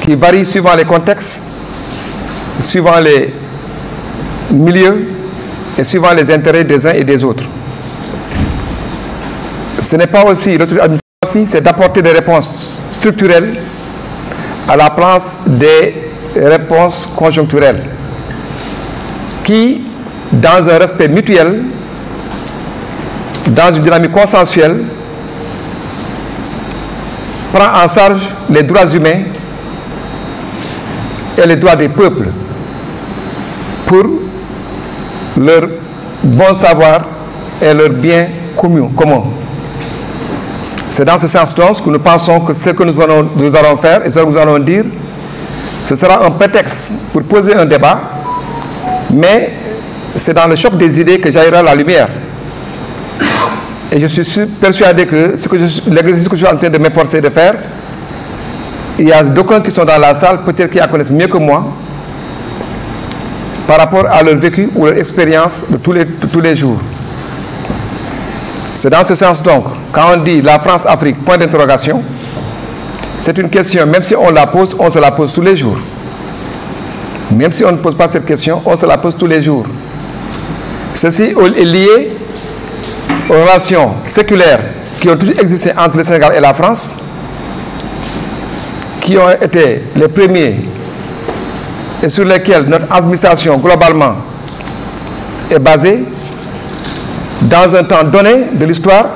qui varie suivant les contextes, suivant les milieux et suivant les intérêts des uns et des autres. Ce n'est pas aussi, l'autre administration, c'est d'apporter des réponses structurelles à la place des réponses conjoncturelles qui, dans un respect mutuel, dans une dynamique consensuelle, prend en charge les droits humains et les droits des peuples pour leur bon savoir et leur bien commun. C'est dans ce sens donc que nous pensons que ce que nous allons faire et ce que nous allons dire, ce sera un prétexte pour poser un débat, mais c'est dans le choc des idées que jaillira la lumière. Et je suis persuadé que l'exercice que je suis en train de m'efforcer de faire, il y a d'aucuns qui sont dans la salle, peut-être qui en connaissent mieux que moi, par rapport à leur vécu ou leur expérience de tous les jours. C'est dans ce sens donc, quand on dit la France-Afrique, point d'interrogation, c'est une question, même si on la pose, on se la pose tous les jours. Même si on ne pose pas cette question, on se la pose tous les jours. Ceci est lié aux relations séculaires qui ont toujours existé entre le Sénégal et la France, qui ont été les premiers et sur lesquels notre administration globalement est basée dans un temps donné de l'histoire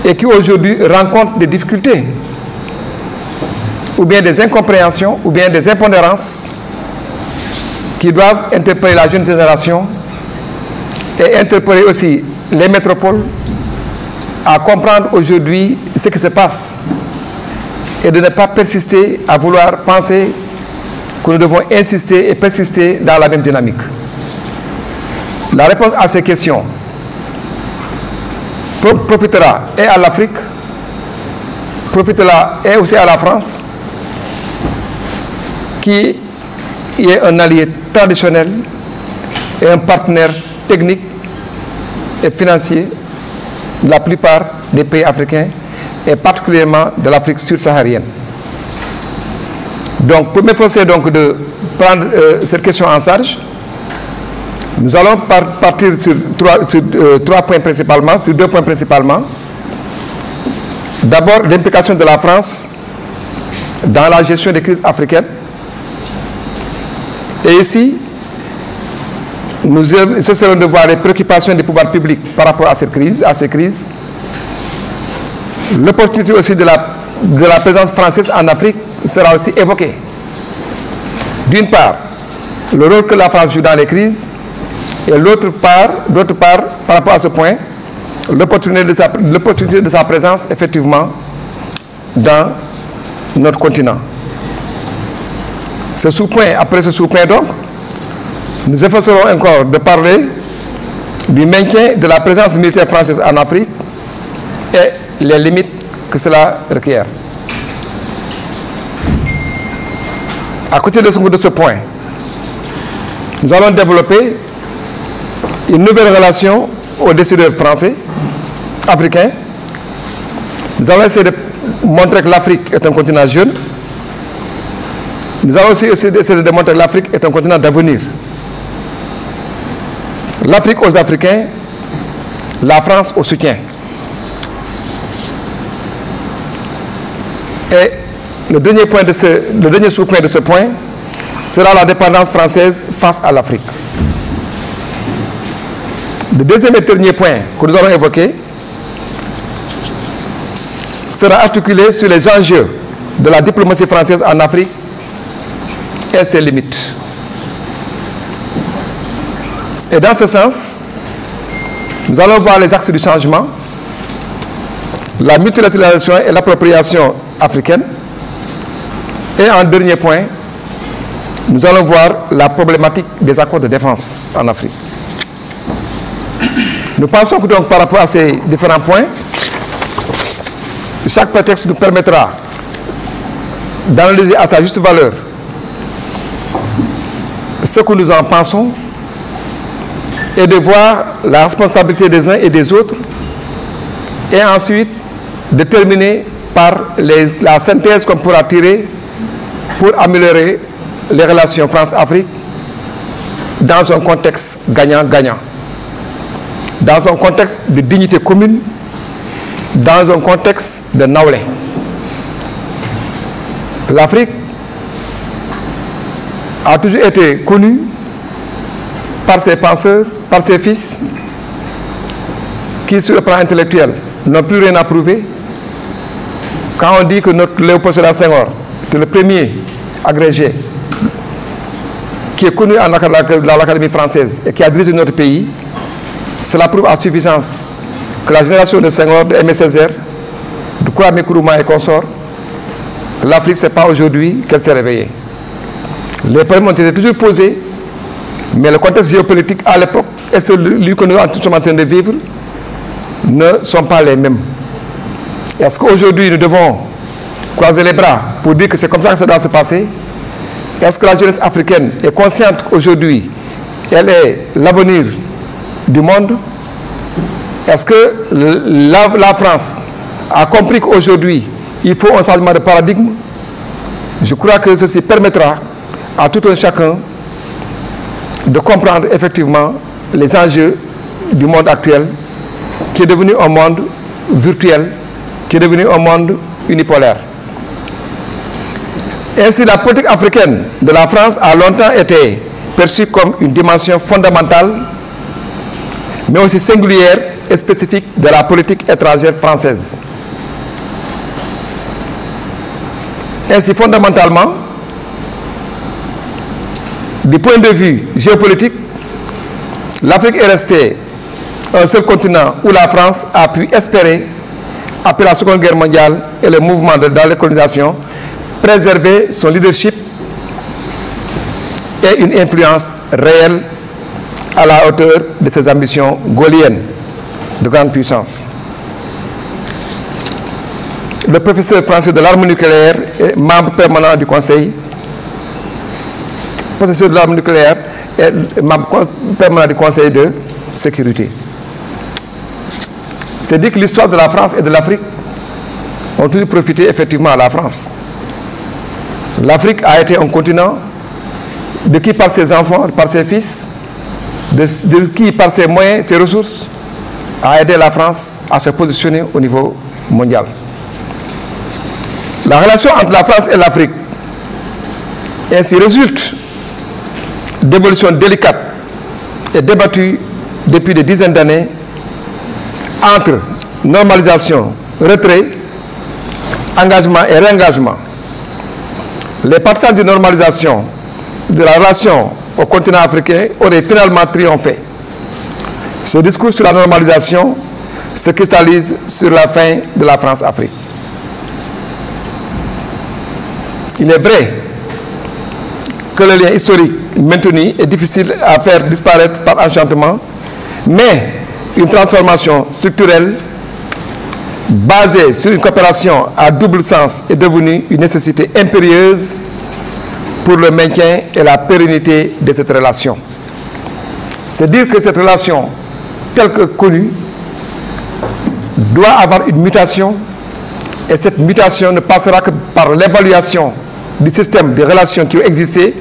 et qui aujourd'hui rencontrent des difficultés ou bien des incompréhensions ou bien des impondérances qui doivent interpeller la jeune génération et interpeller aussi les métropoles à comprendre aujourd'hui ce qui se passe et de ne pas persister à vouloir penser que nous devons insister et persister dans la même dynamique. La réponse à ces questions profitera et à l'Afrique, profitera et aussi à la France, qui est un allié traditionnel et un partenaire technique et financier de la plupart des pays africains et particulièrement de l'Afrique subsaharienne. Donc, pour m'efforcer donc de prendre cette question en charge, nous allons partir sur trois points principalement, sur deux points principalement. D'abord, l'implication de la France dans la gestion des crises africaines. Et ici, nous essaierons de voir les préoccupations des pouvoirs publics par rapport à ces crises. L'opportunité aussi de la présence française en Afrique sera aussi évoquée. D'une part, le rôle que la France joue dans les crises, et d'autre part, par rapport à ce point, l'opportunité de sa présence, effectivement, dans notre continent. Après ce sous-point, donc, nous efforcerons encore de parler du maintien de la présence militaire française en Afrique et les limites que cela requiert. À côté de ce point, nous allons développer une nouvelle relation aux décideurs français, africains. Nous allons essayer de montrer que l'Afrique est un continent jeune. Nous allons aussi essayer de démontrer que l'Afrique est un continent d'avenir. L'Afrique aux Africains, la France au soutien. Et le dernier sous-point de ce point sera la dépendance française face à l'Afrique. Le deuxième et dernier point que nous allons évoquer sera articulé sur les enjeux de la diplomatie française en Afrique et ses limites. Et dans ce sens, nous allons voir les axes du changement, la multilatéralisation et l'appropriation africaine. Et en dernier point, nous allons voir la problématique des accords de défense en Afrique. Nous pensons que donc par rapport à ces différents points, chaque prétexte nous permettra d'analyser à sa juste valeur ce que nous en pensons et de voir la responsabilité des uns et des autres et ensuite de terminer par la synthèse qu'on pourra tirer pour améliorer les relations France-Afrique dans un contexte gagnant-gagnant, dans un contexte de dignité commune, dans un contexte de nawlé. L'Afrique a toujours été connue par ses penseurs, par ses fils, qui sur le plan intellectuel n'ont plus rien à prouver. Quand on dit que notre Léopold Sédar Senghor était le premier agrégé qui est connu dans l'Académie française et qui a dirigé notre pays, cela prouve à suffisance que la génération de Senghor, de Aimé Césaire, de Kwame Nkrumah et consorts, l'Afrique, ce n'est pas aujourd'hui qu'elle s'est réveillée. Les problèmes ont été toujours posés, mais le contexte géopolitique à l'époque et celui que nous sommes en train de vivre ne sont pas les mêmes. Est-ce qu'aujourd'hui nous devons croiser les bras pour dire que c'est comme ça que ça doit se passer? Est-ce que la jeunesse africaine est consciente qu'aujourd'hui elle est l'avenir du monde? Est-ce que la France a compris qu'aujourd'hui il faut un changement de paradigme? Je crois que ceci permettra à tout un chacun de comprendre effectivement les enjeux du monde actuel, qui est devenu un monde virtuel, qui est devenu un monde unipolaire. Ainsi, la politique africaine de la France a longtemps été perçue comme une dimension fondamentale, mais aussi singulière et spécifique de la politique étrangère française. Ainsi, fondamentalement, du point de vue géopolitique, l'Afrique est restée un seul continent où la France a pu espérer, après la Seconde Guerre mondiale et le mouvement de la décolonisation, préserver son leadership et une influence réelle à la hauteur de ses ambitions gaulliennes de grande puissance. Le professeur français de l'arme nucléaire est membre permanent du Conseil. Professeur de l'arme nucléaire est membre permanent du Conseil de sécurité. C'est dire que l'histoire de la France et de l'Afrique ont toujours profité effectivement à la France. L'Afrique a été un continent de qui par ses enfants, par ses fils, de qui par ses moyens, ses ressources, a aidé la France à se positionner au niveau mondial. La relation entre la France et l'Afrique ainsi résulte d'évolutions délicates et débattues depuis des dizaines d'années entre normalisation, retrait, engagement et réengagement. Les partisans de normalisation de la relation au continent africain auraient finalement triomphé. Ce discours sur la normalisation se cristallise sur la fin de la France-Afrique. Il est vrai que le lien historique maintenu est difficile à faire disparaître par enchantement, mais une transformation structurelle basée sur une coopération à double sens est devenue une nécessité impérieuse pour le maintien et la pérennité de cette relation. C'est dire que cette relation, telle que connue, doit avoir une mutation, et cette mutation ne passera que par l'évaluation du système de relations qui ont existé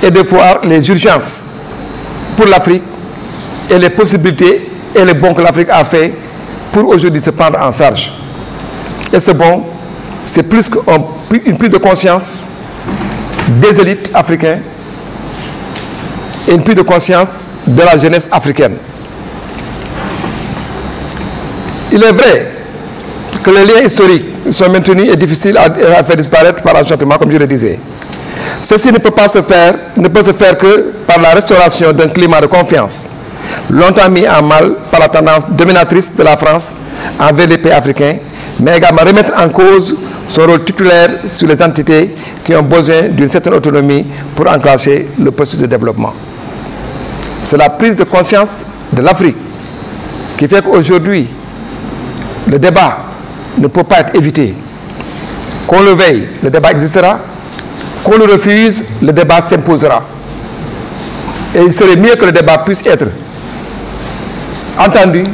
et de voir les urgences pour l'Afrique et les possibilités et les bons que l'Afrique a fait pour aujourd'hui se prendre en charge. Et ce bon, c'est plus une prise de conscience des élites africaines et une prise de conscience de la jeunesse africaine. Il est vrai que les liens historiques sont maintenus et difficiles à faire disparaître par enchantement, comme je le disais. Ceci ne peut se faire que par la restauration d'un climat de confiance, longtemps mis en mal par la tendance dominatrice de la France envers les pays africains, mais également remettre en cause son rôle titulaire sur les entités qui ont besoin d'une certaine autonomie pour enclencher le processus de développement. C'est la prise de conscience de l'Afrique qui fait qu'aujourd'hui, le débat ne peut pas être évité. Qu'on le veuille, le débat existera. Qu'on le refuse, le débat s'imposera. Et il serait mieux que le débat puisse être entendu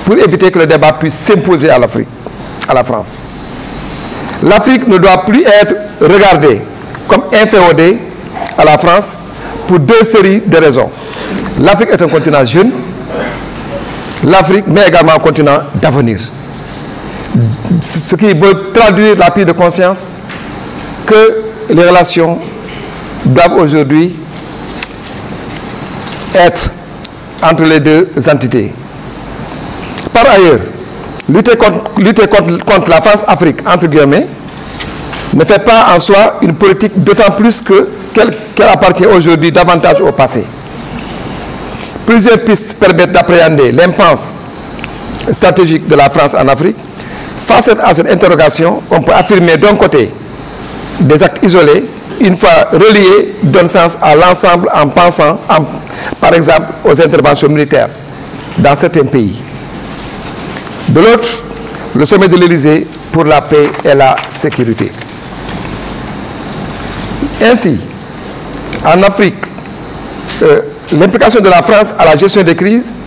pour éviter que le débat puisse s'imposer à l'Afrique, à la France. L'Afrique ne doit plus être regardée comme inféodé à la France pour deux séries de raisons. L'Afrique est un continent jeune, l'Afrique, mais également un continent d'avenir. Ce qui veut traduire la prise de conscience que les relations doivent aujourd'hui être entre les deux entités. Par ailleurs, lutter contre la France-Afrique, entre guillemets, ne fait pas en soi une politique d'autant plus qu'elle appartient aujourd'hui davantage au passé. Plusieurs pistes permettent d'appréhender l'impasse stratégique de la France en Afrique. Face à cette interrogation, on peut affirmer d'un côté des actes isolés, une fois reliés, donnent sens à l'ensemble en pensant, par exemple, aux interventions militaires dans certains pays. De l'autre, le sommet de l'Élysée pour la paix et la sécurité. Ainsi, en Afrique, l'implication de la France à la gestion des crises,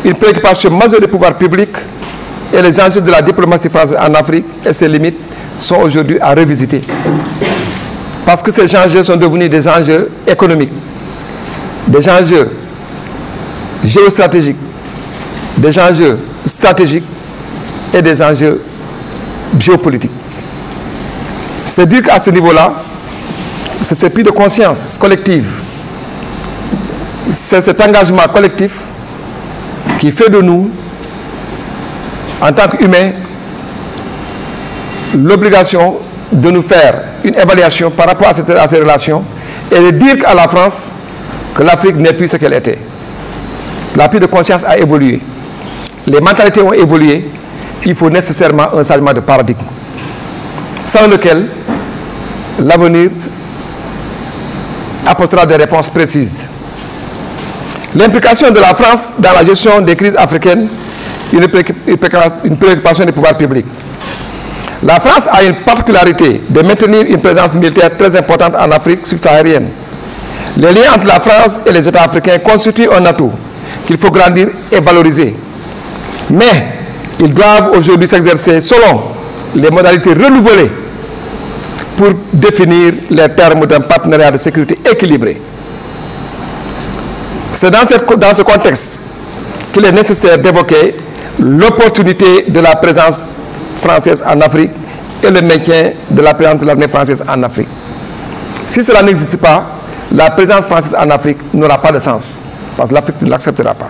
une préoccupation majeure des pouvoirs publics et les enjeux de la diplomatie française en Afrique et ses limites sont aujourd'hui à revisiter. Parce que ces enjeux sont devenus des enjeux économiques, des enjeux géostratégiques, des enjeux stratégiques et des enjeux géopolitiques. C'est dire qu'à ce niveau-là, c'est ce prise de conscience collective, c'est cet engagement collectif qui fait de nous, en tant qu'humains, l'obligation de nous faire une évaluation par rapport à ces relations et de dire à la France que l'Afrique n'est plus ce qu'elle était. La prise de conscience a évolué. Les mentalités ont évolué. Il faut nécessairement un changement de paradigme, sans lequel l'avenir apportera des réponses précises. L'implication de la France dans la gestion des crises africaines, une préoccupation des pouvoirs publics. La France a une particularité de maintenir une présence militaire très importante en Afrique subsaharienne. Les liens entre la France et les États africains constituent un atout qu'il faut grandir et valoriser. Mais ils doivent aujourd'hui s'exercer selon les modalités renouvelées pour définir les termes d'un partenariat de sécurité équilibré. C'est dans ce contexte qu'il est nécessaire d'évoquer l'opportunité de la présence française en Afrique et le maintien de la présence de l'armée française en Afrique. Si cela n'existe pas, la présence française en Afrique n'aura pas de sens, parce que l'Afrique ne l'acceptera pas.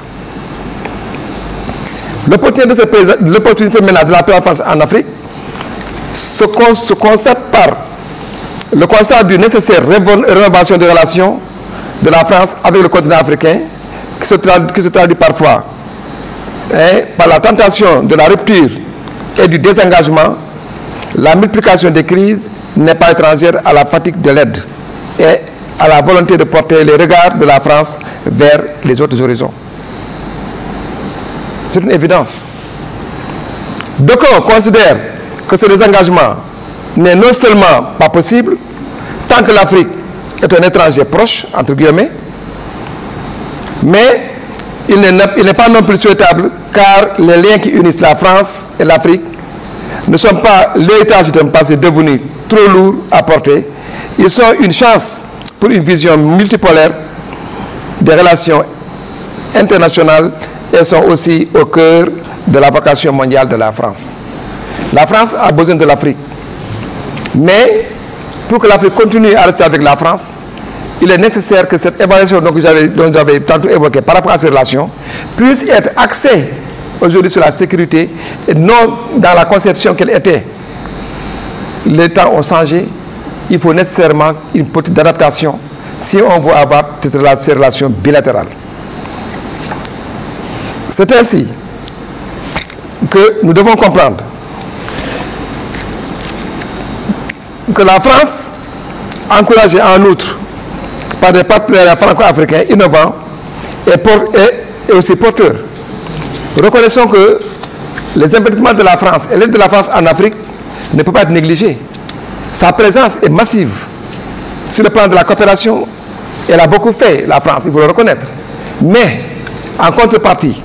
L'opportunité maintenant de la présence française en Afrique se constate par le constat d'une nécessaire rénovation des relations de la France avec le continent africain, qui se traduit parfois par la tentation de la rupture et du désengagement. La multiplication des crises n'est pas étrangère à la fatigue de l'aide et à la volonté de porter les regards de la France vers les autres horizons. C'est une évidence. D'aucuns considèrent que ce désengagement n'est non seulement pas possible tant que l'Afrique est un étranger proche, entre guillemets, mais il n'est pas non plus souhaitable car les liens qui unissent la France et l'Afrique ne sont pas l'héritage d'un passé devenu trop lourd à porter. Ils sont une chance pour une vision multipolaire des relations internationales et sont aussi au cœur de la vocation mondiale de la France. La France a besoin de l'Afrique. Mais pour que l'Afrique continue à rester avec la France, il est nécessaire que cette évaluation dont j'avais tantôt évoquée par rapport à ces relations puisse être axée aujourd'hui sur la sécurité et non dans la conception qu'elle était. Les temps ont changé. Il faut nécessairement une petite adaptation si on veut avoir ces relations bilatérales. C'est ainsi que nous devons comprendre que la France, encouragée en outre par des partenaires franco-africains innovants, est aussi porteur. Reconnaissons que les investissements de la France et l'aide de la France en Afrique ne peuvent pas être négligés. Sa présence est massive sur le plan de la coopération. Elle a beaucoup fait, la France, il faut le reconnaître. Mais, en contrepartie,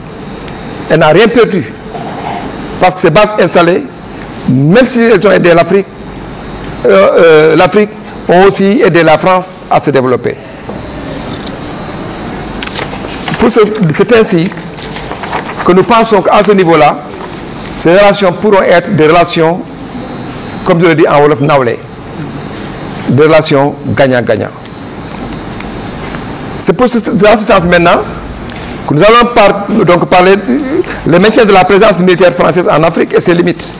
elle n'a rien perdu. Parce que ces bases installées, même si elles ont aidé l'Afrique, ont aussi aidé la France à se développer. C'est ainsi que nous pensons qu'à ce niveau-là, ces relations pourront être des relations, comme je le dis en Wolof nawle, des relations gagnant-gagnant. C'est dans ce sens maintenant que nous allons donc parler le maintien de la présence militaire française en Afrique et ses limites.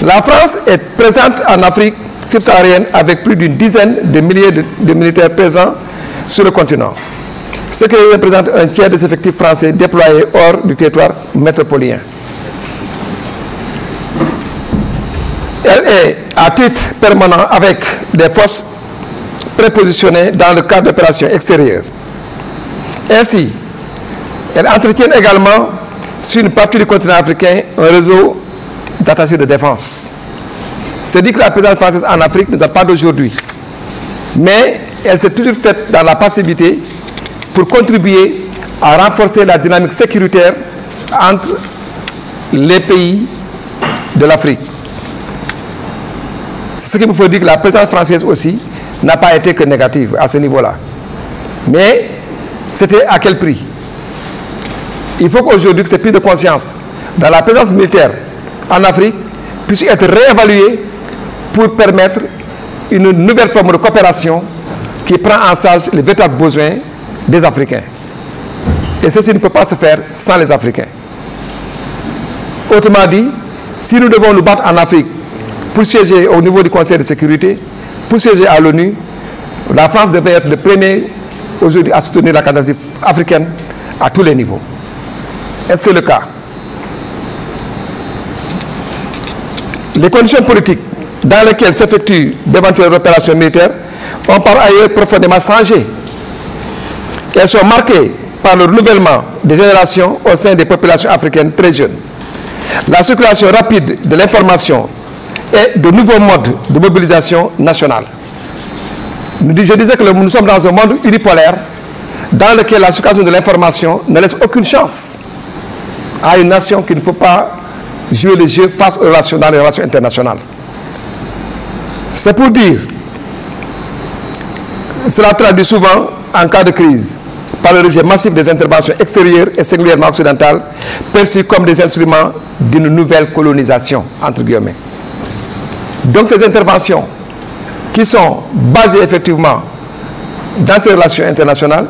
La France est présente en Afrique subsaharienne avec plus d'une dizaine de milliers de militaires présents sur le continent, ce qui représente un tiers des effectifs français déployés hors du territoire métropolitain. Elle est à titre permanent avec des forces prépositionnées dans le cadre d'opérations extérieures. Ainsi, elle entretient également sur une partie du continent africain un réseau d'attachés de défense. C'est dit que la présence française en Afrique ne date pas d'aujourd'hui, mais elle s'est toujours faite dans la passivité pour contribuer à renforcer la dynamique sécuritaire entre les pays de l'Afrique. C'est ce qu'il me faut dire que la présence française aussi n'a pas été que négative à ce niveau-là. Mais c'était à quel prix? Il faut qu'aujourd'hui, cette prise de conscience dans la présence militaire en Afrique puisse être réévaluée pour permettre une nouvelle forme de coopération qui prend en charge les véritables besoins des Africains. Et ceci ne peut pas se faire sans les Africains. Autrement dit, si nous devons nous battre en Afrique pour siéger au niveau du Conseil de sécurité, pour siéger à l'ONU, la France devait être le premier aujourd'hui à soutenir la candidature africaine à tous les niveaux. Et c'est le cas. Les conditions politiques dans lesquelles s'effectuent d'éventuelles opérations militaires ont par ailleurs profondément changé. Elles sont marquées par le renouvellement des générations au sein des populations africaines très jeunes. La circulation rapide de l'information et de nouveaux modes de mobilisation nationale. Je disais que nous sommes dans un monde unipolaire dans lequel la circulation de l'information ne laisse aucune chance à une nation qui ne peut pas jouer les jeux face aux relations dans les relations internationales. C'est pour dire, cela traduit souvent en cas de crise par le rejet massif des interventions extérieures et singulièrement occidentales perçues comme des instruments d'une nouvelle colonisation, entre guillemets. Donc ces interventions qui sont basées effectivement dans ces relations internationales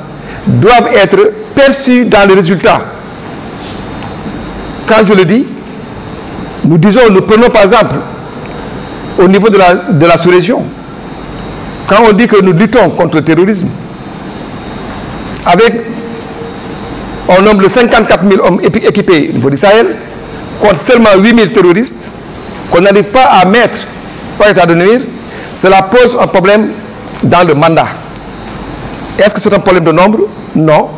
doivent être perçues dans les résultats. Quand je le dis, nous prenons par exemple au niveau de la sous-région, quand on dit que nous luttons contre le terrorisme, avec un nombre de 54 000 hommes équipés au niveau du Sahel, contre seulement 8 000 terroristes, qu'on n'arrive pas à mettre par état de nuire, cela pose un problème dans le mandat. Est-ce que c'est un problème de nombre? Non.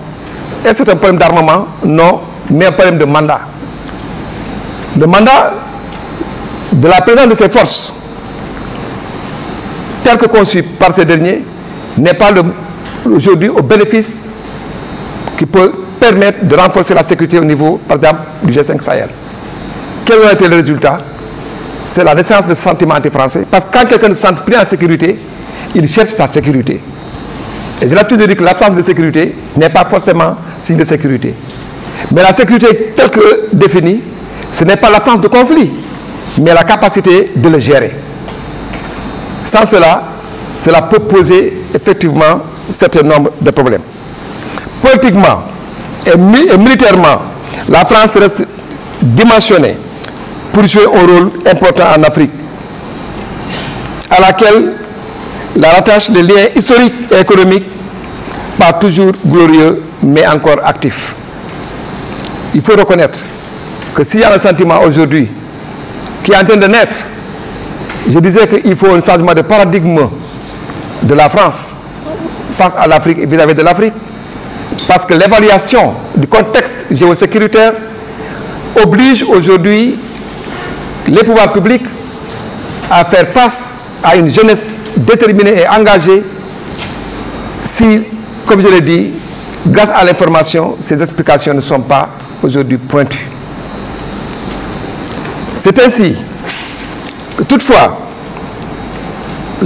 Est-ce que c'est un problème d'armement? Non. Mais un problème de mandat. Le mandat de la présence de ces forces, tel que conçu par ces derniers, n'est pas aujourd'hui au bénéfice qui peut permettre de renforcer la sécurité au niveau, par exemple, du G5 Sahel. Quel a été le résultat? C'est la naissance de ce sentiment anti-français. Parce que quand quelqu'un se sent pris en sécurité, il cherche sa sécurité. Et j'ai l'habitude de dire que l'absence de sécurité n'est pas forcément signe de sécurité. Mais la sécurité telle que définie, ce n'est pas l'absence de conflit, mais la capacité de le gérer. Sans cela, cela peut poser effectivement un certain nombre de problèmes. Politiquement et militairement, la France reste dimensionnée pour jouer un rôle important en Afrique, à laquelle la rattache des liens historiques et économiques, pas toujours glorieux, mais encore actifs. Il faut reconnaître que s'il y a un sentiment aujourd'hui qui est en train de naître, je disais qu'il faut un changement de paradigme de la France face à l'Afrique et vis-à-vis de l'Afrique, parce que l'évaluation du contexte géosécuritaire oblige aujourd'hui les pouvoirs publics à faire face à une jeunesse déterminée et engagée si, comme je l'ai dit, grâce à l'information, ces explications ne sont pas aujourd'hui pointues. C'est ainsi que toutefois,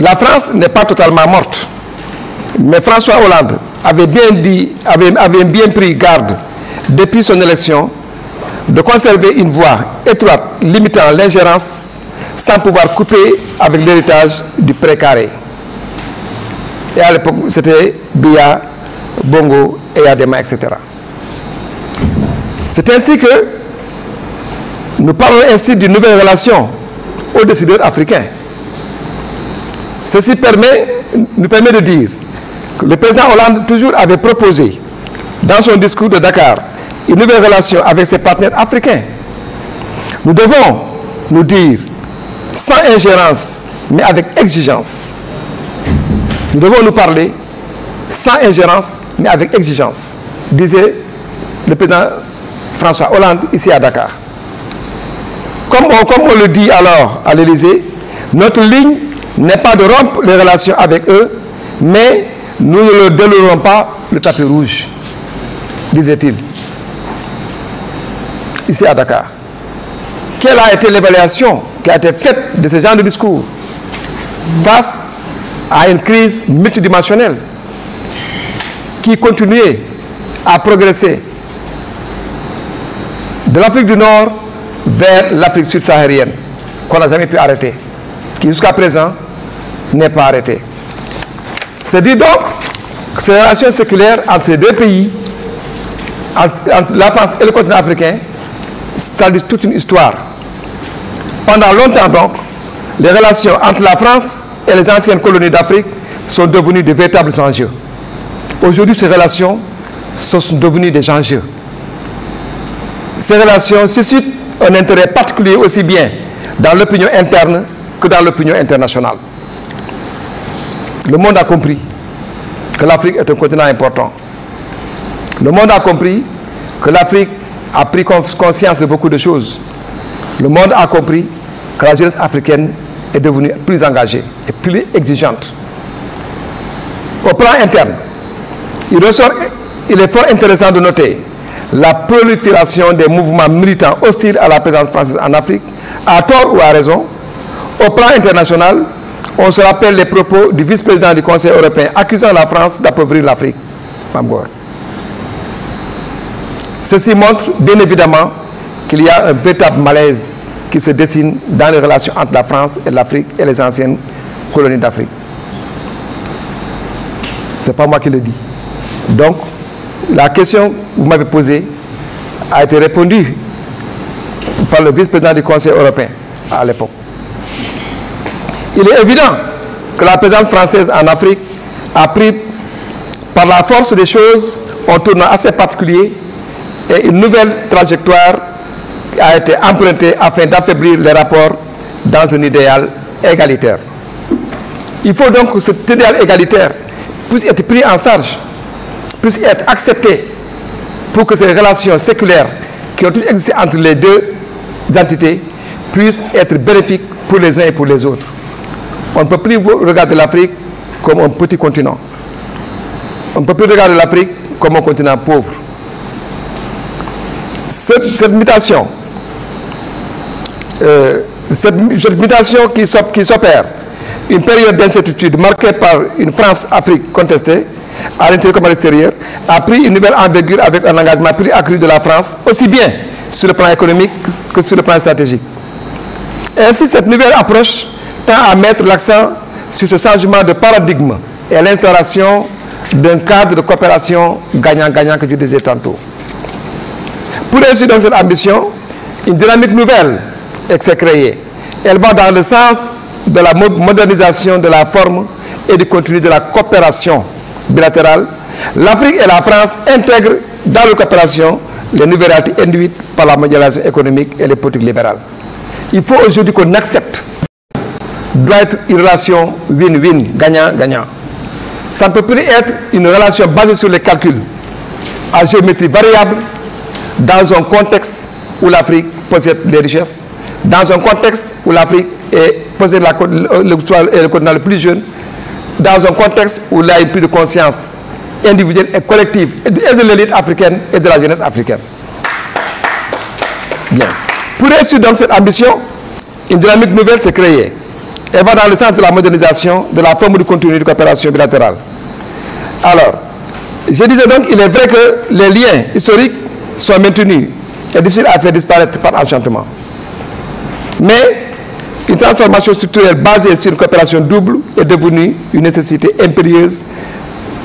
la France n'est pas totalement morte. Mais François Hollande avait bien pris garde, depuis son élection, de conserver une voie étroite limitant l'ingérence sans pouvoir couper avec l'héritage du précaré. Et à l'époque, c'était Biya, Bongo, Eyadema, etc. C'est ainsi que nous parlons ainsi d'une nouvelle relation aux décideurs africains. Ceci nous permet de dire que le président Hollande toujours avait proposé, dans son discours de Dakar, une nouvelle relation avec ses partenaires africains. Nous devons nous dire, sans ingérence, mais avec exigence. Nous devons nous parler sans ingérence, mais avec exigence, disait le président François Hollande ici à Dakar. Comme on le dit alors à l'Élysée, notre ligne n'est pas de rompre les relations avec eux, mais nous ne leur donnerons pas le tapis rouge, disait-il, ici à Dakar. Quelle a été l'évaluation qui a été faite de ce genre de discours face à une crise multidimensionnelle qui continuait à progresser de l'Afrique du Nord vers l'Afrique subsaharienne, qu'on n'a jamais pu arrêter, qui jusqu'à présent n'est pas arrêtée. C'est dit donc que ces relations séculaires entre ces deux pays, entre la France et le continent africain, c'est toute une histoire. Pendant longtemps donc, les relations entre la France et les anciennes colonies d'Afrique sont devenues de véritables enjeux. Aujourd'hui, ces relations sont devenues des enjeux. Ces relations suscitent un intérêt particulier aussi bien dans l'opinion interne que dans l'opinion internationale. Le monde a compris que l'Afrique est un continent important. Le monde a compris que l'Afrique a pris conscience de beaucoup de choses. Le monde a compris que la jeunesse africaine est devenue plus engagée et plus exigeante. Au plan interne, il est fort intéressant de noter la prolifération des mouvements militants hostiles à la présence française en Afrique, à tort ou à raison. Au plan international, on se rappelle les propos du vice-président du Conseil européen accusant la France d'appauvrir l'Afrique. Ceci montre bien évidemment qu'il y a un véritable malaise qui se dessine dans les relations entre la France et l'Afrique et les anciennes colonies d'Afrique. Ce n'est pas moi qui le dis. Donc, la question que vous m'avez posée a été répondue par le vice-président du Conseil européen à l'époque. Il est évident que la présence française en Afrique a pris par la force des choses un tournant assez particulier et une nouvelle trajectoire a été empruntée afin d'affaiblir les rapports dans un idéal égalitaire. Il faut donc que cet idéal égalitaire puisse être pris en charge, puisse être accepté pour que ces relations séculaires qui ont toutes existé entre les deux entités puissent être bénéfiques pour les uns et pour les autres. On ne peut plus regarder l'Afrique comme un petit continent. On ne peut plus regarder l'Afrique comme un continent pauvre. Cette mutation qui s'opère, une période d'incertitude marquée par une France-Afrique contestée, à l'intérieur comme à l'extérieur, a pris une nouvelle envergure avec un engagement plus accru de la France, aussi bien sur le plan économique que sur le plan stratégique. Ainsi, cette nouvelle approche tend à mettre l'accent sur ce changement de paradigme et à l'instauration d'un cadre de coopération gagnant-gagnant que je disais tantôt. Pour réussir dans cette ambition, une dynamique nouvelle s'est créée. Elle va dans le sens de la modernisation de la forme et du contenu de la coopération bilatérale. L'Afrique et la France intègrent dans la coopération les nouvelles réalités induites par la mondialisation économique et les politiques libérales. Il faut aujourd'hui qu'on accepte doit être une relation win-win, gagnant-gagnant. Ça ne peut plus être une relation basée sur les calculs à géométrie variable dans un contexte où l'Afrique possède les richesses, dans un contexte où l'Afrique possède le continent le plus jeune, dans un contexte où il y a une prise de conscience individuelle et collective et de l'élite africaine et de la jeunesse africaine. Bien. Pour réussir donc cette ambition, une dynamique nouvelle s'est créée. et va dans le sens de la modernisation de la forme du contenu de coopération bilatérale. Alors, je disais donc, il est vrai que les liens historiques sont maintenus et difficiles à faire disparaître par enchantement. Mais une transformation structurelle basée sur une coopération double est devenue une nécessité impérieuse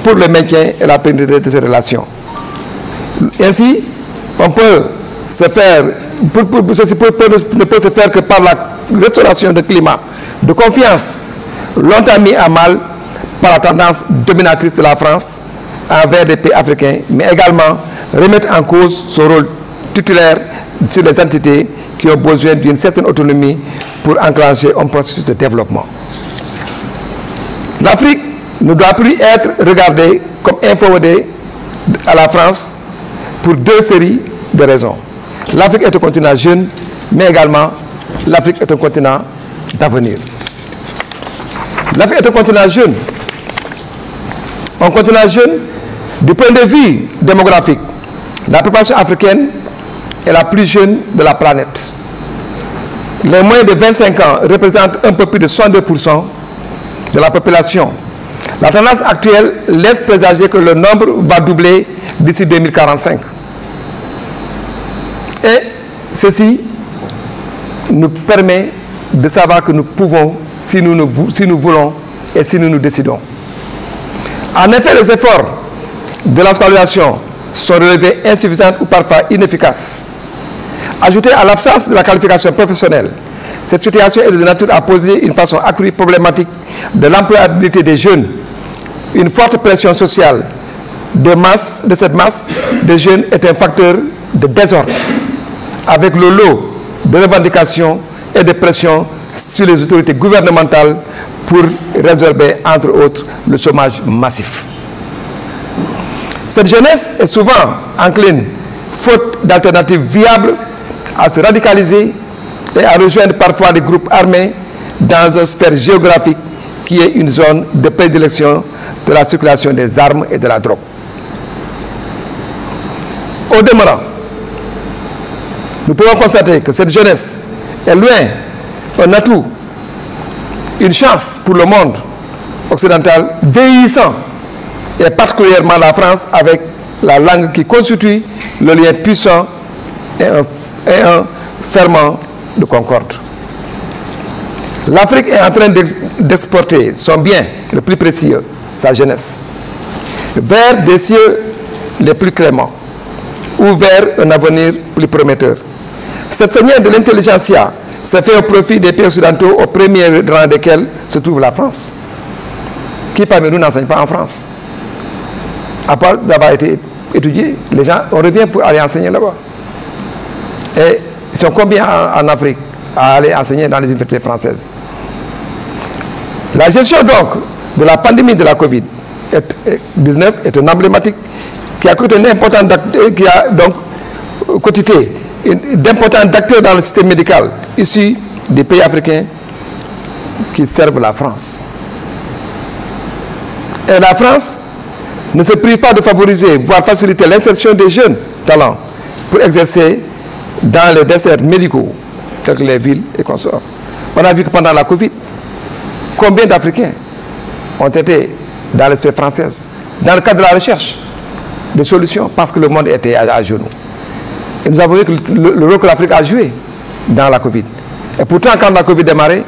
pour le maintien et la pérennité de ces relations. Ainsi, on peut se faire, ceci ne peut se faire que par la restauration d'un climat de confiance longtemps mis à mal par la tendance dominatrice de la France envers des pays africains, mais également remettre en cause son rôle titulaire sur les entités qui ont besoin d'une certaine autonomie pour enclencher un processus de développement. L'Afrique ne doit plus être regardée comme inféodée à la France pour deux séries de raisons. L'Afrique est un continent jeune, mais également l'Afrique est un continent d'avenir. L'Afrique est un continent jeune. Un continent jeune du point de vue démographique. La population africaine est la plus jeune de la planète. Les moins de 25 ans représentent un peu plus de 62% de la population. La tendance actuelle laisse présager que le nombre va doubler d'ici 2045. Et ceci nous permet de savoir que nous pouvons, si nous voulons et si nous nous décidons. En effet, les efforts de la scolarisation sont relevés insuffisants ou parfois inefficaces. Ajouté à l'absence de la qualification professionnelle, cette situation est de nature à poser une façon accrue problématique de l'employabilité des jeunes. Une forte pression sociale de cette masse de jeunes est un facteur de désordre, avec le lot de revendications et de pression sur les autorités gouvernementales pour résorber, entre autres, le chômage massif. Cette jeunesse est souvent encline, faute d'alternatives viables, à se radicaliser et à rejoindre parfois des groupes armés dans une sphère géographique qui est une zone de prédilection de la circulation des armes et de la drogue. Au demeurant, nous pouvons constater que cette jeunesse est loin un atout, une chance pour le monde occidental vieillissant, et particulièrement la France avec la langue qui constitue le lien puissant et un ferment de concorde. L'Afrique est en train d'exporter son bien le plus précieux, sa jeunesse, vers des cieux les plus cléments ou vers un avenir plus prometteur. Cette seigneur de l'intelligentsia se fait au profit des pays occidentaux, au premier rang desquels se trouve la France. Qui parmi nous n'enseigne pas en France? À part d'avoir été étudié, les gens, on revient pour aller enseigner là-bas. Et ils sont combien en Afrique à aller enseigner dans les universités françaises? La gestion donc de la pandémie de la Covid-19 est une emblématique qui a coûté qui a donc quotité d'importants acteurs dans le système médical issus des pays africains qui servent la France. Et la France ne se prive pas de favoriser, voire faciliter l'insertion des jeunes talents pour exercer dans les desserts médicaux, tels que les villes et consorts. On a vu que pendant la Covid, combien d'Africains ont été dans les sphères françaises, dans le cadre de la recherche de solutions, parce que le monde était à genoux. Et nous avons vu que le rôle que l'Afrique a joué dans la Covid. Et pourtant, quand la Covid démarrait,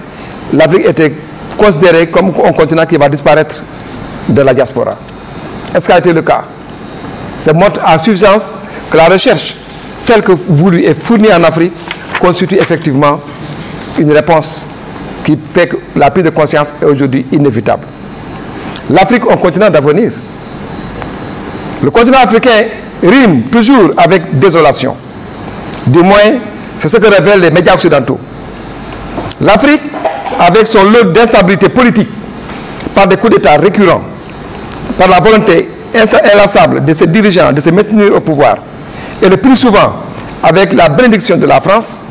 l'Afrique était considérée comme un continent qui va disparaître de la diaspora. Est-ce que ça a été le cas? Ça montre à suffisance que la recherche telle que voulue et fournie en Afrique constitue effectivement une réponse qui fait que la prise de conscience est aujourd'hui inévitable. L'Afrique est un continent d'avenir. Le continent africain rime toujours avec désolation. Du moins, c'est ce que révèlent les médias occidentaux. L'Afrique, avec son lot d'instabilité politique, par des coups d'État récurrents, par la volonté inlassable de ses dirigeants de se maintenir au pouvoir, et le plus souvent avec la bénédiction de la France,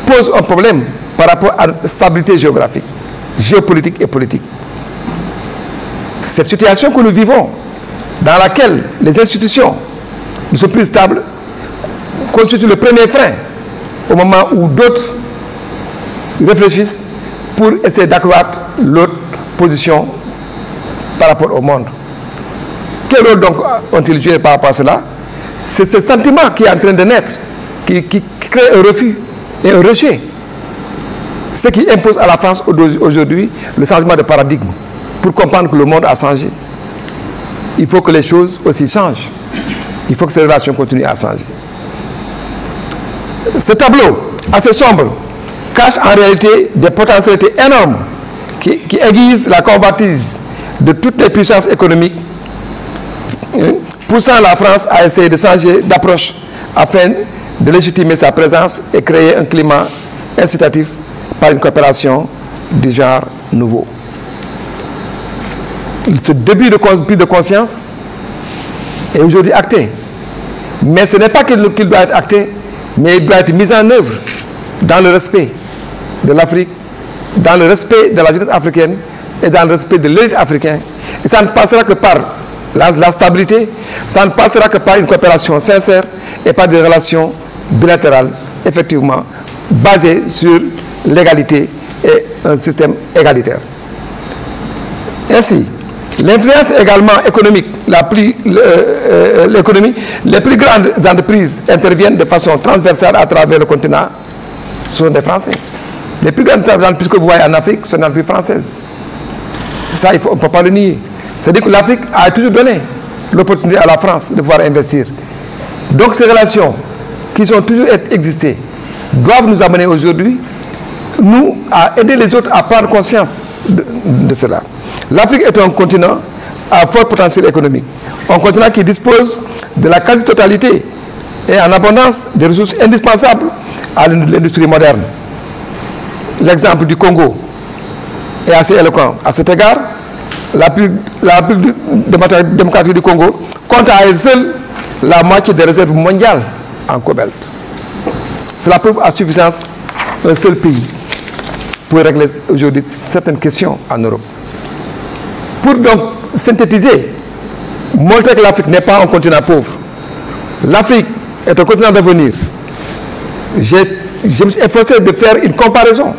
pose un problème par rapport à la stabilité géographique, géopolitique et politique. Cette situation que nous vivons, dans laquelle les institutions ne sont plus stables, constitue le premier frein au moment où d'autres réfléchissent pour essayer d'accroître l'autre position par rapport au monde. Quel rôle donc ont-ils joué par rapport à cela? C'est ce sentiment qui est en train de naître, qui crée un refus et un rejet. Ce qui impose à la France aujourd'hui le changement de paradigme. Pour comprendre que le monde a changé, il faut que les choses aussi changent. Il faut que ces relations continuent à changer. Ce tableau assez sombre cache en réalité des potentialités énormes qui aiguisent la convoitise de toutes les puissances économiques, poussant la France à essayer de changer d'approche afin de légitimer sa présence et créer un climat incitatif par une coopération du genre nouveau. Ce début de prise de conscience est aujourd'hui acté. Mais ce n'est pas qu'il doit être acté, mais il doit être mis en œuvre dans le respect de l'Afrique, dans le respect de la jeunesse africaine et dans le respect de l'élite africaine. Et ça ne passera que par la stabilité, ça ne passera que par une coopération sincère et par des relations bilatérales, effectivement, basées sur l'égalité et un système égalitaire. Ainsi, l'influence également économique, les plus grandes entreprises interviennent de façon transversale à travers le continent, ce sont des Français. Les plus grandes entreprises que vous voyez en Afrique sont des entreprises françaises. Ça, on ne peut pas le nier. C'est-à-dire que l'Afrique a toujours donné l'opportunité à la France de pouvoir investir. Donc ces relations qui ont toujours existé doivent nous amener aujourd'hui, nous, à aider les autres à prendre conscience de cela. L'Afrique est un continent à fort potentiel économique. Un continent qui dispose de la quasi-totalité et en abondance des ressources indispensables à l'industrie moderne. L'exemple du Congo est assez éloquent. À cet égard, la République démocratique du Congo compte à elle seule la moitié des réserves mondiales en cobalt. Cela prouve à suffisance un seul pays pour régler aujourd'hui certaines questions en Europe. Pour donc synthétiser, montrer que l'Afrique n'est pas un continent pauvre. L'Afrique est un continent d'avenir. Je me suis efforcé de faire une comparaison.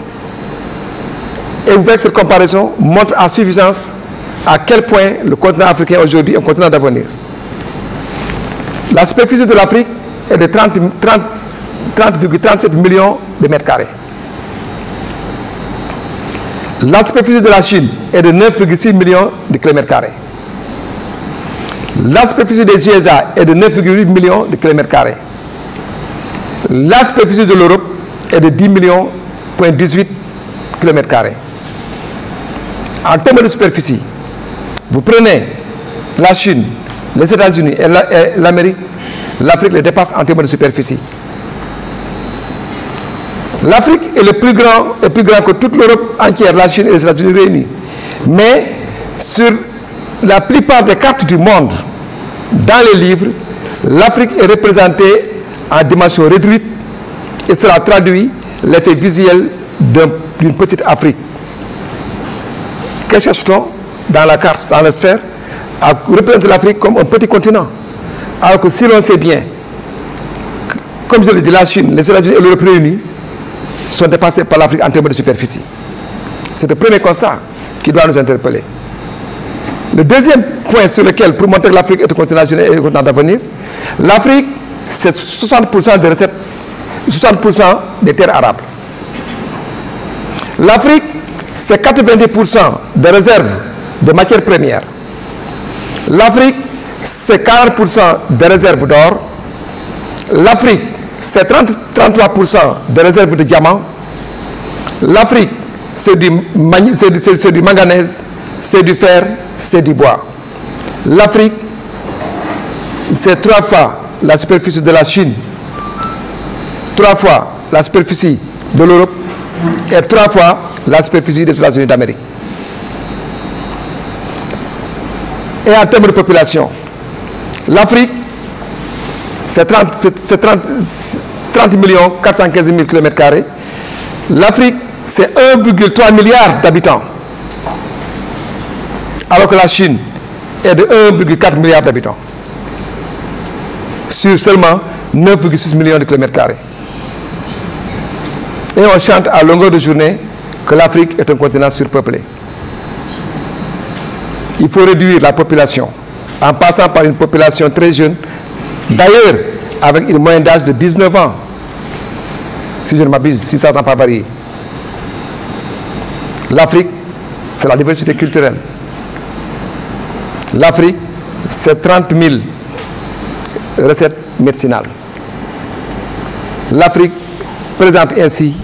Et vous voyez que cette comparaison montre à suffisance à quel point le continent africain aujourd'hui est un continent d'avenir. La superficie de l'Afrique est de 30,37 millions de mètres carrés. La superficie de la Chine est de 9,6 millions de kilomètres carrés. La superficie des USA est de 9,8 millions de kilomètres carrés. La superficie de l'Europe est de 10 millions,18 kilomètres carrés. En termes de superficie, vous prenez la Chine, les États-Unis et l'Amérique, l'Afrique les dépasse en termes de superficie. L'Afrique est plus grand que toute l'Europe entière, la Chine et les États-Unis réunis. Mais sur la plupart des cartes du monde, dans les livres, l'Afrique est représentée en dimension réduite et cela traduit l'effet visuel d'une petite Afrique. Que cherche-t-on dans la carte, dans la sphère, à représenter l'Afrique comme un petit continent? Alors que si l'on sait bien, comme je l'ai dit, la Chine, les États-Unis et l'Europe réunis sont dépassés par l'Afrique en termes de superficie. C'est le premier constat qui doit nous interpeller. Le deuxième point sur lequel, pour montrer que l'Afrique est un continent et un continent d'avenir, l'Afrique, c'est 60% des recettes, 60% des terres arables. L'Afrique, c'est 90% des réserves de matières premières. L'Afrique, c'est 40% des réserves d'or. L'Afrique, c'est 33% des réserves de diamants. L'Afrique, c'est du manganèse, c'est du fer, c'est du bois. L'Afrique, c'est 3 fois la superficie de la Chine, 3 fois la superficie de l'Europe et 3 fois la superficie des États-Unis d'Amérique. Et en termes de population, l'Afrique, c'est 30 415 000 km². L'Afrique, c'est 1,3 milliard d'habitants. Alors que la Chine est de 1,4 milliard d'habitants. Sur seulement 9,6 millions de km². Et on chante à longueur de journée que l'Afrique est un continent surpeuplé. Il faut réduire la population en passant par une population très jeune, d'ailleurs avec une moyenne d'âge de 19 ans, si je ne m'abuse, si ça n'a pas varié. L'Afrique, c'est la diversité culturelle. L'Afrique, c'est 30 000 recettes médicinales. L'Afrique présente ainsi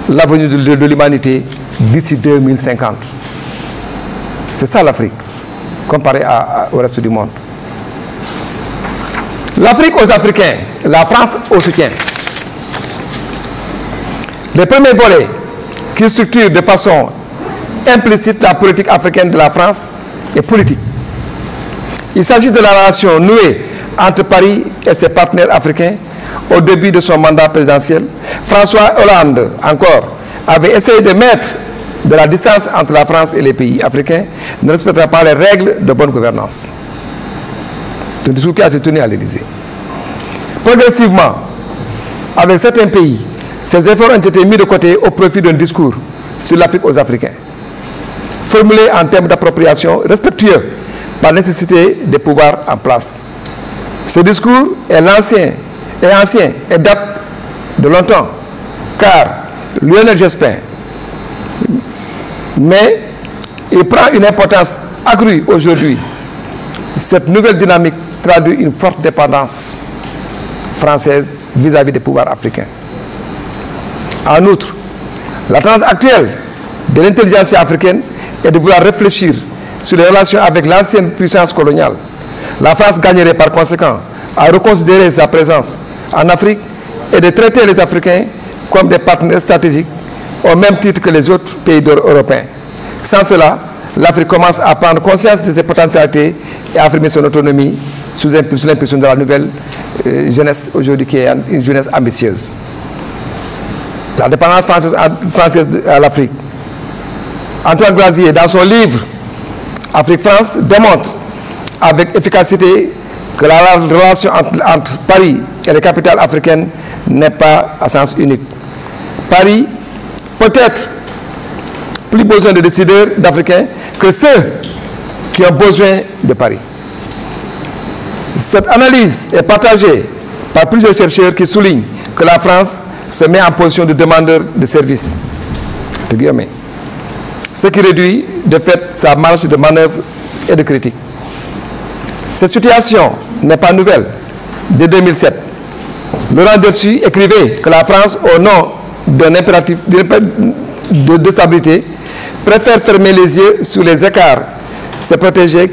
l'avenir de l'humanité d'ici 2050. C'est ça l'Afrique, comparé au reste du monde. L'Afrique aux Africains, la France au soutien. Le premier volet qui structure de façon implicite la politique africaine de la France est politique. Il s'agit de la relation nouée entre Paris et ses partenaires africains au début de son mandat présidentiel. François Hollande, encore, avait essayé de mettre de la distance entre la France et les pays africains, ne respectant pas les règles de bonne gouvernance. C'est un discours qui a été tenu à l'Élysée. Progressivement, avec certains pays, ces efforts ont été mis de côté au profit d'un discours sur l'Afrique aux Africains, formulé en termes d'appropriation respectueux par la nécessité des pouvoirs en place. Ce discours est ancien et date de longtemps, car Lionel Jospin, mais il prend une importance accrue aujourd'hui. Cette nouvelle dynamique traduit une forte dépendance française vis-à-vis des pouvoirs africains. En outre, la tendance actuelle de l'intelligence africaine est de vouloir réfléchir sur les relations avec l'ancienne puissance coloniale. La France gagnerait par conséquent à reconsidérer sa présence en Afrique et de traiter les Africains comme des partenaires stratégiques au même titre que les autres pays européens. Sans cela, l'Afrique commence à prendre conscience de ses potentialités et à affirmer son autonomie sous l'impulsion de la nouvelle jeunesse aujourd'hui qui est une jeunesse ambitieuse. La dépendance française à l'Afrique. Antoine Glazier, dans son livre Afrique-France, démontre avec efficacité que la relation entre Paris et les capitales africaines n'est pas à sens unique. Paris, peut-être plus besoin de décideurs d'Africains que ceux qui ont besoin de Paris. Cette analyse est partagée par plusieurs chercheurs qui soulignent que la France se met en position de demandeur de services, ce qui réduit de fait sa marge de manœuvre et de critique. Cette situation n'est pas nouvelle. Dès 2007, Laurent Delsu écrivait que la France, au nom d'un impératif de stabilité, préfère fermer les yeux sur les écarts, se protéger,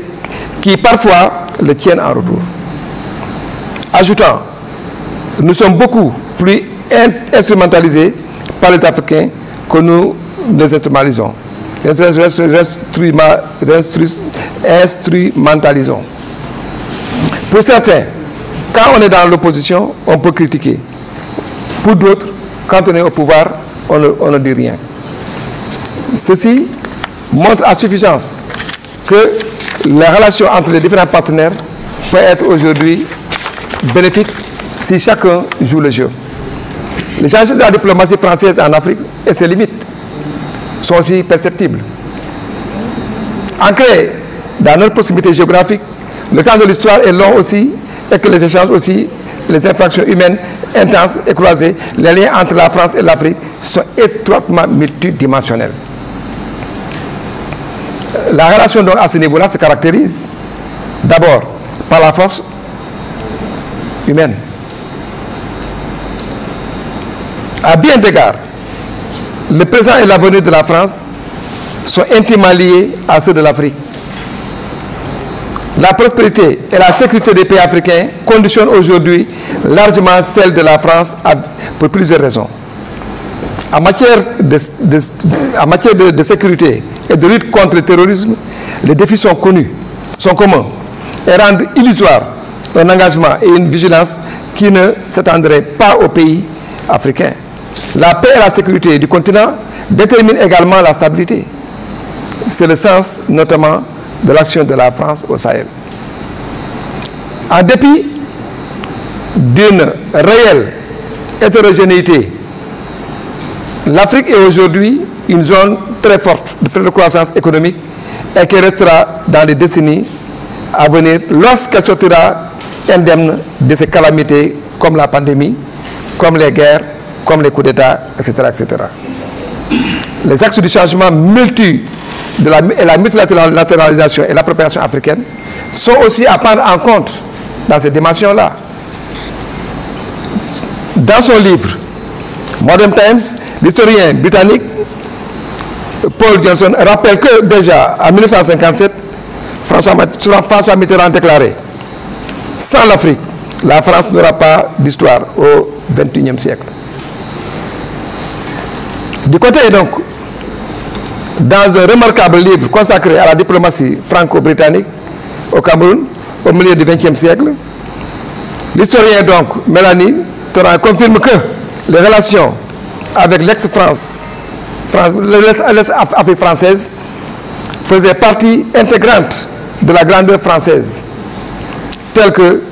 qui parfois le tiennent en retour. Ajoutant, nous sommes beaucoup plus instrumentalisés par les Africains que nous les instrumentalisons. Instrumentalisons. Pour certains, quand on est dans l'opposition, on peut critiquer. Pour d'autres, quand on est au pouvoir, on ne dit rien. Ceci montre à suffisance que la relation entre les différents partenaires peut être aujourd'hui bénéfique si chacun joue le jeu. Les enjeux de la diplomatie française en Afrique et ses limites sont aussi perceptibles. Ancrés dans notre proximité géographique, le temps de l'histoire est long aussi et que les échanges aussi, les infractions humaines intenses et croisées, les liens entre la France et l'Afrique sont étroitement multidimensionnels. La relation donc à ce niveau-là se caractérise d'abord par la force humaine. À bien d'égards, le présent et l'avenir de la France sont intimement liés à ceux de l'Afrique. La prospérité et la sécurité des pays africains conditionnent aujourd'hui largement celle de la France pour plusieurs raisons. En matière de sécurité et de lutte contre le terrorisme, les défis sont communs et rendent illusoire un engagement et une vigilance qui ne s'étendraient pas aux pays africains. La paix et la sécurité du continent déterminent également la stabilité. C'est le sens notamment de l'action de la France au Sahel. En dépit d'une réelle hétérogénéité, l'Afrique est aujourd'hui une zone très forte de croissance économique et qui restera dans les décennies à venir lorsqu'elle sortira indemne de ces calamités comme la pandémie, comme les guerres, comme les coups d'État, etc., etc. Les axes du changement la multilatéralisation et l'appropriation africaine sont aussi à prendre en compte dans ces dimensions-là. Dans son livre Modern Times, l'historien britannique Paul Johnson rappelle que déjà en 1957, François Mitterrand déclarait « Sans l'Afrique, la France n'aura pas d'histoire au XXIe siècle ». Du côté donc, dans un remarquable livre consacré à la diplomatie franco-britannique au Cameroun au milieu du XXe siècle, l'historien donc Mélanie Thoran confirme que les relations avec l'ex-France, l'ex-Afrique française, faisaient partie intégrante de la grandeur française, telle que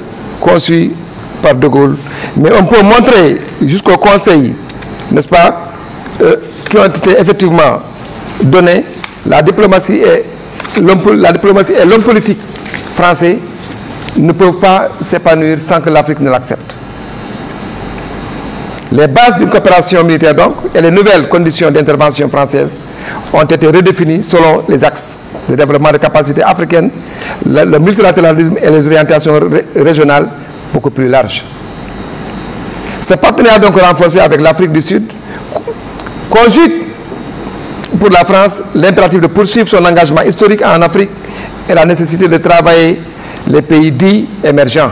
conçue par De Gaulle. Mais on peut montrer jusqu'au Conseil, n'est-ce pas, qui ont été effectivement donnés, la diplomatie et l'homme politique français ne peuvent pas s'épanouir sans que l'Afrique ne l'accepte. Les bases d'une coopération militaire donc et les nouvelles conditions d'intervention française ont été redéfinies selon les axes de développement de capacités africaines, le multilatéralisme et les orientations régionales beaucoup plus larges. Ce partenariat donc renforcé avec l'Afrique du Sud conjugue pour la France l'impératif de poursuivre son engagement historique en Afrique et la nécessité de travailler les pays dits émergents,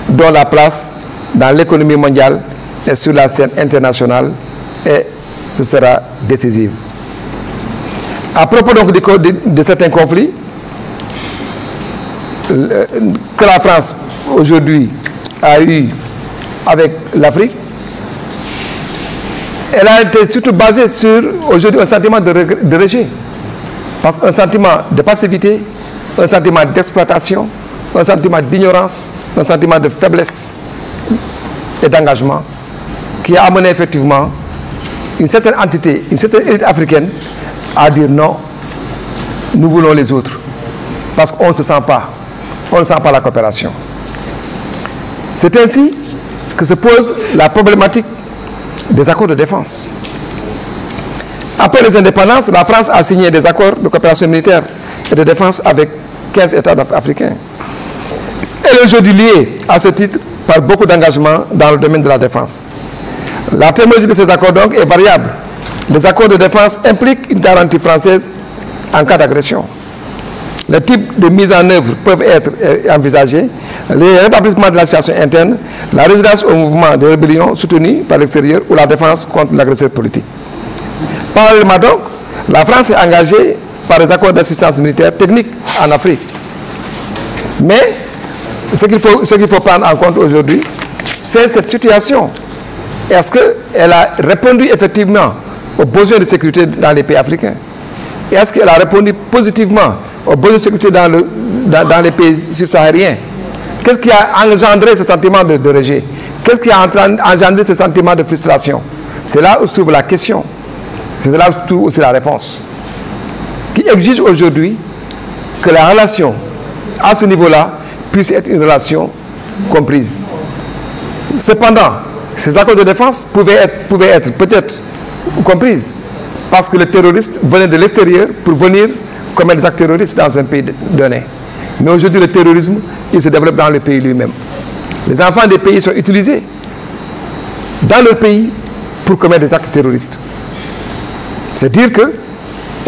dont la place dans l'économie mondiale et sur la scène internationale, et ce sera décisif. À propos donc de certains conflits que la France aujourd'hui a eu avec l'Afrique, elle a été surtout basée sur aujourd'hui un sentiment de rejet, parce qu'un sentiment de passivité, un sentiment d'exploitation, un sentiment d'ignorance, un sentiment de faiblesse et d'engagement qui a amené effectivement une certaine entité, une certaine élite africaine à dire non, nous voulons les autres, parce qu'on ne se sent pas, on ne sent pas la coopération. C'est ainsi que se pose la problématique des accords de défense. Après les indépendances, la France a signé des accords de coopération militaire et de défense avec 15 États africains. Elle est aujourd'hui liée à ce titre par beaucoup d'engagements dans le domaine de la défense. La terminologie de ces accords donc est variable. Les accords de défense impliquent une garantie française en cas d'agression. Les types de mise en œuvre peuvent être envisagés, les rétablissements de la situation interne, la résistance au mouvement de rébellion soutenu par l'extérieur ou la défense contre l'agresseur politique. Parallèlement donc, la France est engagée par les accords d'assistance militaire technique en Afrique. Mais ce qu'il faut prendre en compte aujourd'hui, c'est cette situation. Est-ce qu'elle a répondu effectivement aux besoins de sécurité dans les pays africains? Est-ce qu'elle a répondu positivement aux besoins de sécurité dans les pays subsahariens? Qu'est-ce qui a engendré ce sentiment de rejet? Qu'est-ce qui a engendré ce sentiment de frustration? C'est là où se trouve la question. C'est là où se trouve aussi la réponse. Qui exige aujourd'hui que la relation à ce niveau-là puisse être une relation comprise. Cependant, ces accords de défense pouvaient être peut-être comprises parce que les terroristes venaient de l'extérieur pour venir commettre des actes terroristes dans un pays donné. Mais aujourd'hui, le terrorisme, il se développe dans le pays lui-même. Les enfants des pays sont utilisés dans leur pays pour commettre des actes terroristes. C'est dire que,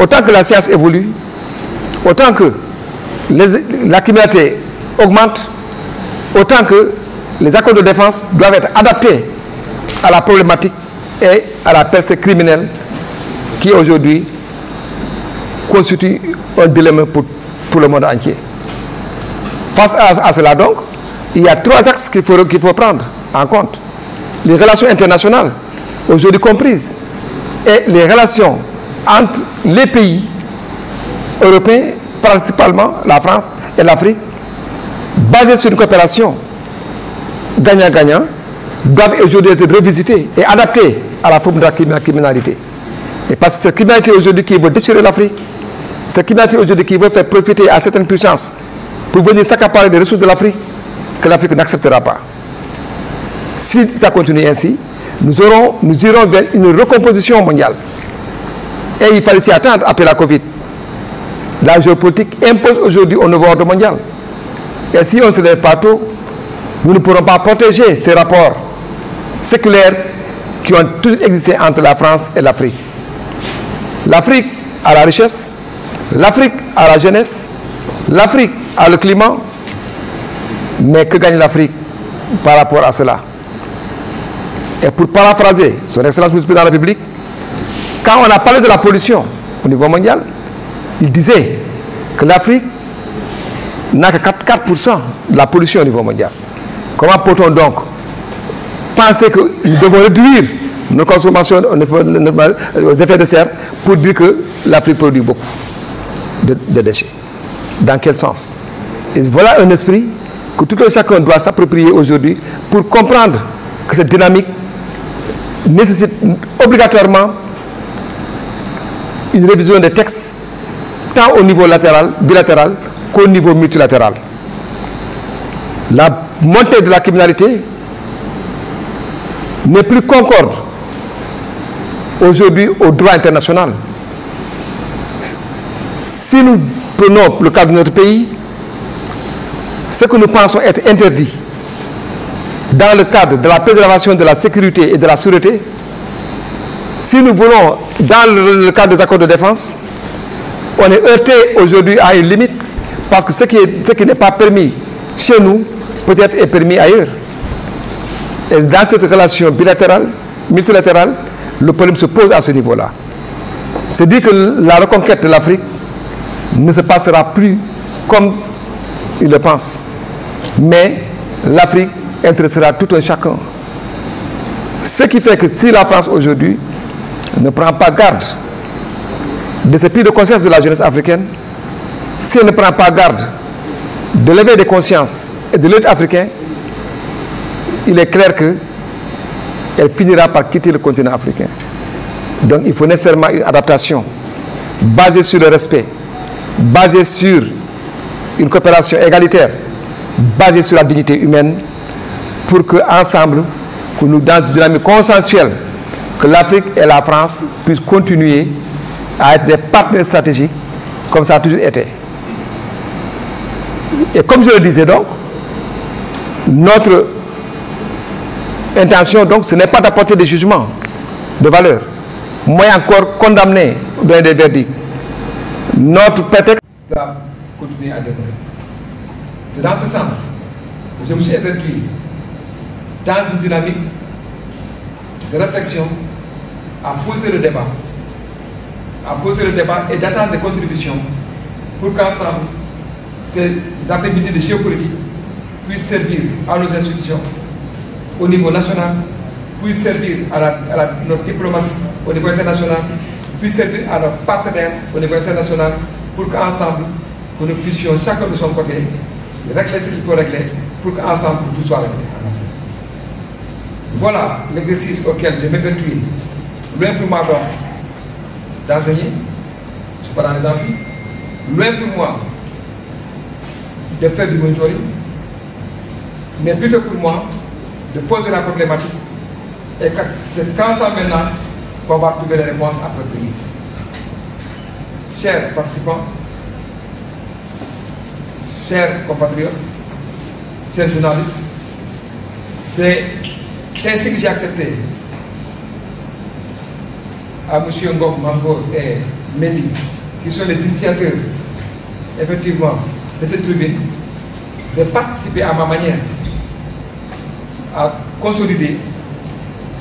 autant que la science évolue, autant que la criminalité augmente, autant que les accords de défense doivent être adaptés à la problématique et à la percée criminelle qui aujourd'hui constitue un dilemme pour le monde entier. Face à cela donc, il y a trois axes qu'il faut prendre en compte. Les relations internationales, aujourd'hui comprises, et les relations entre les pays européens, principalement la France et l'Afrique, basées sur une coopération gagnant-gagnant, doivent aujourd'hui être revisitées et adaptées à la forme de la criminalité. Et parce que cette criminalité aujourd'hui qui veut déchirer l'Afrique, cette criminalité aujourd'hui qui veut faire profiter à certaines puissances pour venir s'accaparer des ressources de l'Afrique, que l'Afrique n'acceptera pas. Si ça continue ainsi, nous irons vers une recomposition mondiale. Et il fallait s'y attendre après la Covid. La géopolitique impose aujourd'hui au nouveau ordre mondial. Et si on ne se lève pas tôt, nous ne pourrons pas protéger ces rapports séculaires qui ont toujours existé entre la France et l'Afrique. L'Afrique a la richesse, l'Afrique a la jeunesse, l'Afrique a le climat, mais que gagne l'Afrique par rapport à cela? Et pour paraphraser son Excellence le Président de la République, quand on a parlé de la pollution au niveau mondial, il disait que l'Afrique n'a que 4% de la pollution au niveau mondial. Comment peut-on donc penser que nous devons réduire nos consommations aux effets de serre pour dire que l'Afrique produit beaucoup de déchets? Dans quel sens? Et voilà un esprit que tout un chacun doit s'approprier aujourd'hui pour comprendre que cette dynamique nécessite obligatoirement une révision des textes tant au niveau bilatéral qu'au niveau multilatéral. La montée de la criminalité n'est plus concorde aujourd'hui au droit international. Si nous prenons le cas de notre pays, ce que nous pensons être interdit dans le cadre de la préservation de la sécurité et de la sûreté, si nous voulons, dans le cadre des accords de défense, on est heurté aujourd'hui à une limite, parce que ce qui n'est pas permis chez nous, peut-être est permis ailleurs. Et dans cette relation bilatérale, multilatérale, le problème se pose à ce niveau-là. C'est dire que la reconquête de l'Afrique ne se passera plus comme il le pense. Mais l'Afrique intéressera tout un chacun. Ce qui fait que si la France aujourd'hui ne prend pas garde de ces prises de conscience de la jeunesse africaine, si elle ne prend pas garde de l'éveil des consciences et de l'élite africain, il est clair qu'elle finira par quitter le continent africain. Donc il faut nécessairement une adaptation basée sur le respect, basée sur une coopération égalitaire, basée sur la dignité humaine, pour qu'ensemble, que nous, dans une dynamique consensuelle, que l'Afrique et la France puissent continuer à être des partenaires stratégiques, comme ça a toujours été. Et comme je le disais donc, notre intention, donc, ce n'est pas d'apporter des jugements de valeur, moins encore condamner, donner des verdicts. Notre prétexte doit continuer à développer. C'est dans ce sens que je me suis introduit dans une dynamique de réflexion à poser le débat et d'attendre des contributions pour qu'ensemble, ces après-midi de géopolitique puissent servir à nos institutions au niveau national, puissent servir à notre diplomatie au niveau international, puissent servir à nos partenaires au niveau international, pour qu'ensemble, que nous puissions chacun de son côté régler ce qu'il faut régler, pour qu'ensemble tout soit réglé en Afrique. Voilà l'exercice auquel je m'évertue, loin pour moi d'enseigner, je suis pas dans les amphis, loin pour moi de faire du monitoring, mais plutôt pour moi de poser la problématique et c'est qu'ensemble maintenant qu'on va trouver les réponses appropriées. Chers participants, chers compatriotes, chers journalistes, c'est ainsi que j'ai accepté à M. Ngom, Mambo et Mendy, qui sont les initiateurs, effectivement, de cette tribune, de participer à ma manière à consolider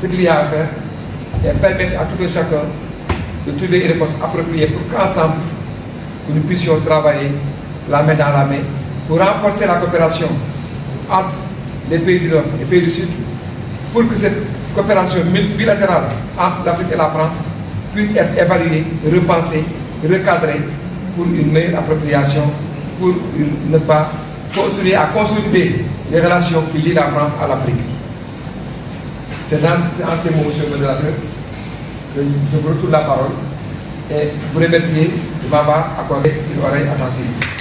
ce qu'il y a à faire et permettre à tout un chacun de trouver une réponse appropriée pour qu'ensemble, nous puissions travailler la main dans la main pour renforcer la coopération entre les pays du Nord et les pays du Sud, pour que cette coopération bilatérale entre l'Afrique et la France puisse être évaluée, repensée, recadrée pour une meilleure appropriation, pour ne pas continuer à consolider les relations qui lient la France à l'Afrique. C'est dans ces mots, monsieur le modérateur, je vous retourne la parole et vous remercier de m'avoir accordé une oreille attentive.